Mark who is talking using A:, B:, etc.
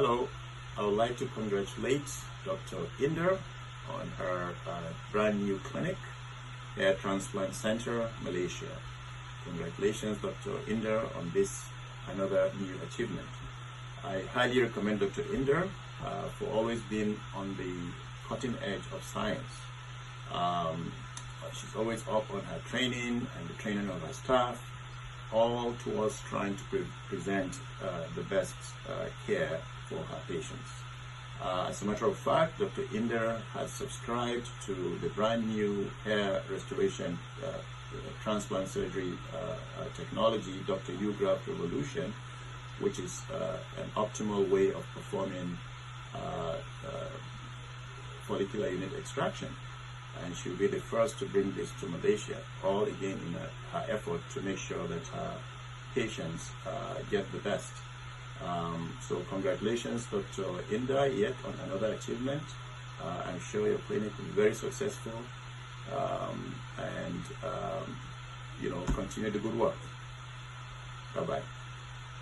A: Hello, I would like to congratulate Dr. Inder on her brand new clinic, Hair Transplant Center, Malaysia. Congratulations, Dr. Inder, on this another new achievement. I highly recommend Dr. Inder for always being on the cutting edge of science. She's always up on her training and the training of her staff, all towards trying to present the best care for her patients. As a matter of fact, Dr. Inder has subscribed to the brand new hair restoration transplant surgery technology, Dr. Ugraft Revolution, which is an optimal way of performing follicular unit extraction. And she'll be the first to bring this to Malaysia, all again in her effort to make sure that her patients get the best. So congratulations, Dr. Inder, yet on another achievement. I'm sure your clinic will be very successful, and continue the good work. Bye-bye.